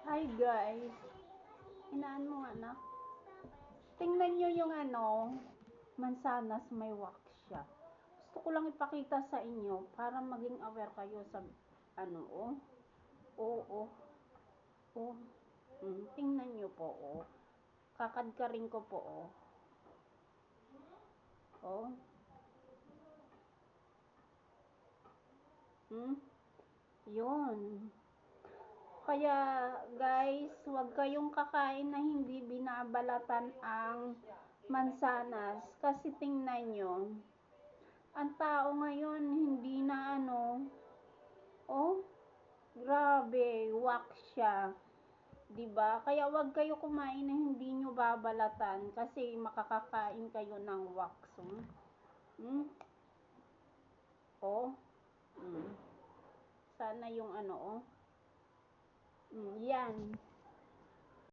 Hi guys, inaan mo nga na. Tingnan nyo yung mansanas may wax siya. Gusto ko lang ipakita sa inyo para maging aware kayo sa oh. Oo, oh. Tingnan nyo po, oh. Kakadkarin ko po, oh. Oh. Yun. Kaya guys, huwag kayong kakain na hindi binabalatan ang mansanas kasi tingnan nyo, ang tao ngayon hindi na oh, grabe, wax siya, 'di ba? Kaya huwag kayo kumain na hindi nyo babalatan kasi makakakain kayo ng wax. Oh. Sana yung yan.